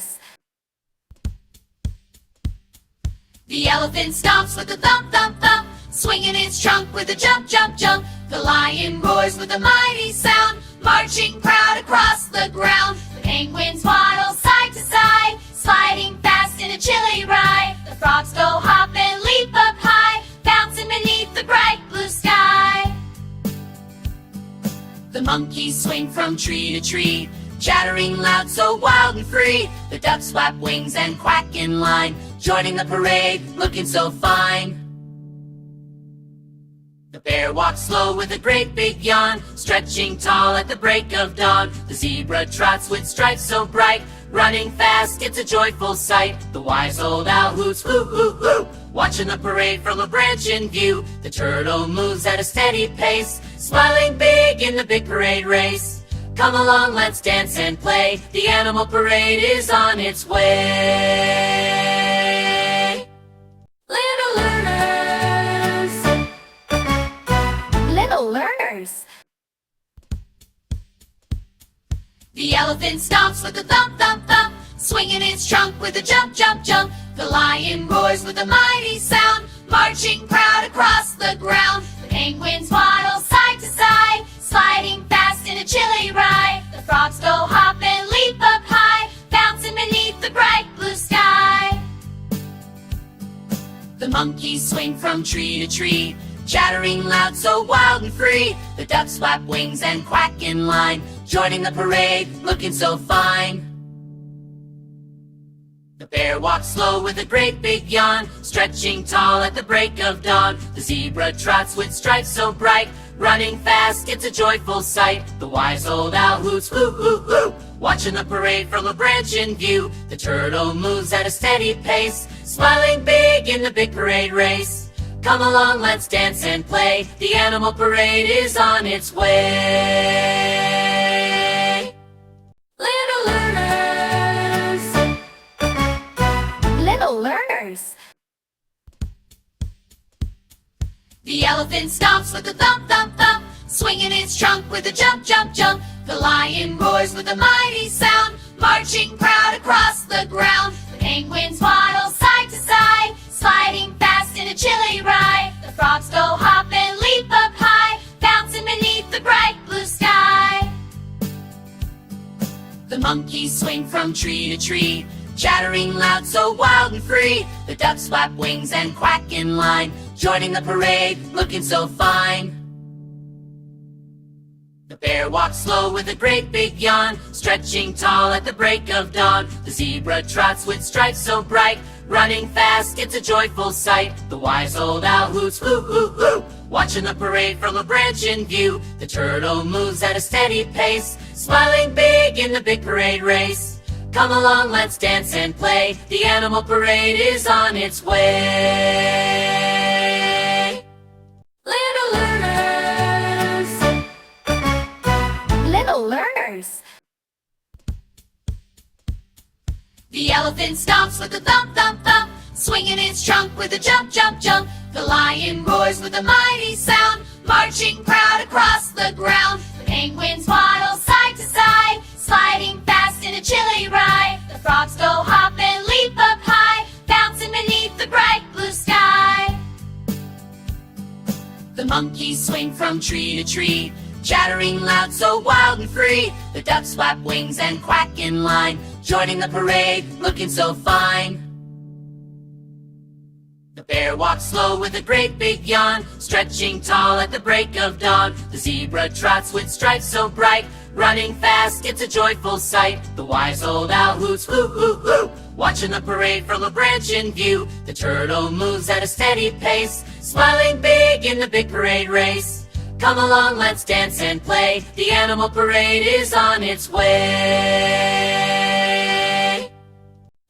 learners. The elephant stomps with a thump, thump, thump, swinging its trunk with a jump, jump, jump. The lion roars with a mighty sound, marching proud across the ground. The penguins waddle side to side, sliding fast in a chilly ride. The frogs go hop and leap up high, bouncing beneath the bright blue sky. The monkeys swing from tree to tree, chattering loud, so wild and free. The ducks flap wings and quack in line, joining the parade, looking so fine. The bear walks slow with a great big yawn, stretching tall at the break of dawn. The zebra trots with stripes so bright, running fast, it's a joyful sight. The wise old owl hoots, hoo, hoo, hoo, watching the parade from a branch in view. The turtle moves at a steady pace, smiling big in the big parade race. Come along, let's dance and play, the animal parade is on its way. Little learners, little learners. The elephant stomps with a thump, thump, thump, swinging its trunk with a jump, jump, jump. The lion roars with a mighty sound, marching proud across the ground. The penguins waddle side to side, sliding fast in a chilly ride. The frogs go hop and leap up high, bouncing beneath the bright blue sky. The monkeys swing from tree to tree, chattering loud, so wild and free. The ducks flap wings and quack in line, joining the parade, looking so fine. The bear walks slow with a great big yawn, stretching tall at the break of dawn. The zebra trots with stripes so bright, running fast, it's a joyful sight. The wise old owl hoots, hoo, hoo, hoo, watching the parade from a branch in view. The turtle moves at a steady pace, smiling big in the big parade race. Come along, let's dance and play, the animal parade is on its way. Little learners, little learners. The elephant stomps with a thump, thump, thump, swinging its trunk with a jump, jump, jump. The lion roars with a mighty sound, marching proud across the ground. The penguins waddle side to side, sliding fast in a chilly ride. The frogs go hop and leap up high, bouncing beneath the bright blue sky. The monkeys swing from tree to tree, chattering loud, so wild and free. The ducks flap wings and quack in line, joining the parade, looking so fine. The bear walks slow with a great big yawn, stretching tall at the break of dawn. The zebra trots with stripes so bright, running fast, it's a joyful sight. The wise old owl hoots, hoo, hoo, hoo, watching the parade from a branch in view. The turtle moves at a steady pace, smiling big in the big parade race. Come along, let's dance and play, the animal parade is on its way. Little learners, little learners. The elephant stomps with a thump, thump, thump, swinging its trunk with a jump, jump, jump. The lion roars with a mighty sound, marching proud across the ground. The penguins waddle side to side, sliding fast in a chilly ride. The frogs go hop and leap up high, bouncing beneath the bright blue sky. The monkeys swing from tree to tree, chattering loud, so wild and free. The ducks flap wings and quack in line, joining the parade, looking so fine. The bear walks slow with a great big yawn, stretching tall at the break of dawn. The zebra trots with stripes so bright, running fast, it's a joyful sight. The wise old owl hoots, hoo, hoo, hoo, watching the parade from a branch in view. The turtle moves at a steady pace, smiling big in the big parade race. Come along, let's dance and play, the animal parade is on its way.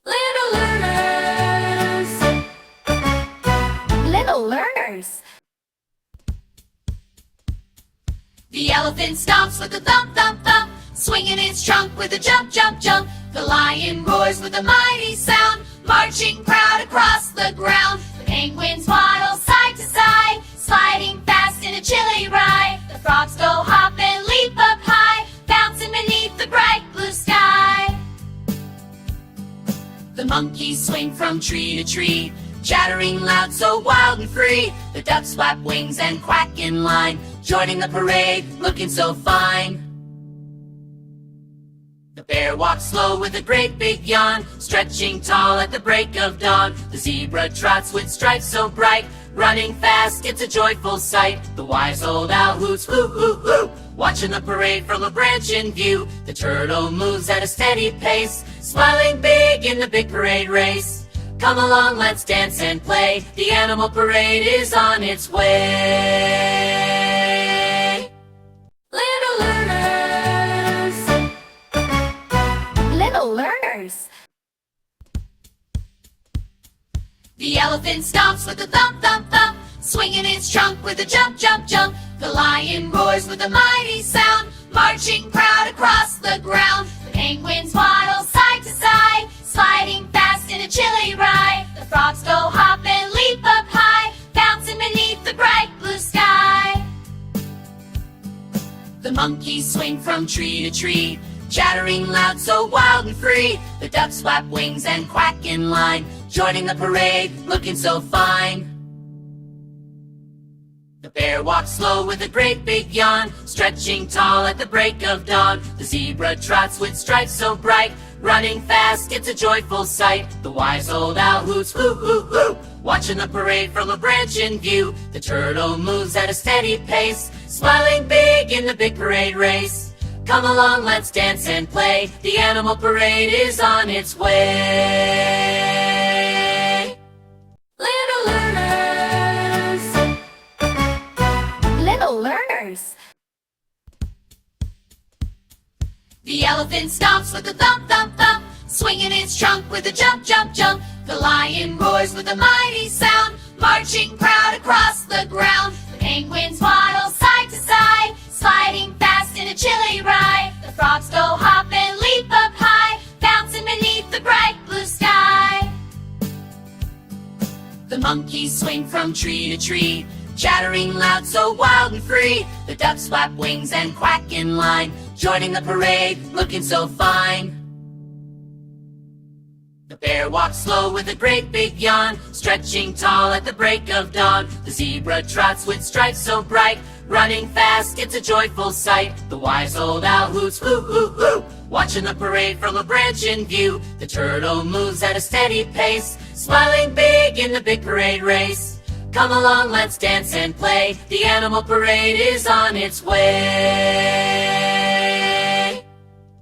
Little learners, little learners. The elephant stomps with a thump, thump, thump, swinging its trunk with a jump, jump, jump. The lion roars with a mighty sound, marching proud across the ground. The penguins waddle side to side, sliding fast in a chilly ride. The frogs go hop and leap up high, bouncing beneath the bright blue sky. monkeys swing from tree to tree, chattering loud, so wild and free. The ducks flap wings and quack in line, joining the parade, looking so fine. The bear walks slow with a great big yawn, stretching tall at the break of dawn. The zebra trots with stripes so bright, running fast, it's a joyful sight. The wise old owl hoots, hoo hoo hoo, watching the parade from a branch in view. The turtle moves at a steady pace, smiling big in the big parade race. Come along, let's dance and play, the animal parade is on its way. Little learners, little learners. The elephant stomps with a thump, thump, thump, swinging its trunk with a jump, jump, jump. The lion roars with a mighty sound, marching proud across the ground. The penguins waddle side to side, sliding fast in a chilly ride. The frogs go hop and leap up high, bouncing beneath the bright blue sky. The monkeys swing from tree to tree, chattering loud, so wild and free. The ducks flap wings and quack in line, joining the parade, looking so fine. The bear walks slow with a great big yawn, stretching tall at the break of dawn. The zebra trots with stripes so bright, running fast, it's a joyful sight. The wise old owl hoots, hoo hoo hoo, watching the parade from a branch in view. The turtle moves at a steady pace, smiling big in the big parade race. Come along, let's dance and play, the animal parade is on its way. Little learners, little learners. The elephant stomps with a thump, thump, thump, swinging its trunk with a jump, jump, jump. The lion roars with a mighty sound, marching proud across the ground. The penguins waddle side to side, sliding fast in a chilly ride. The frogs go hop and leap up high, bouncing beneath the bright blue sky. The monkeys swing from tree to tree, chattering loud, so wild and free. The ducks flap wings and quack in line, joining the parade, looking so fine. The bear walks slow with a great big yawn, stretching tall at the break of dawn. The zebra trots with stripes so bright, running fast, it's a joyful sight. The wise old owl hoots, hoo hoo hoo, watching the parade from a branch in view. The turtle moves at a steady pace, smiling big in the big parade race. Come along, let's dance and play, the animal parade is on its way.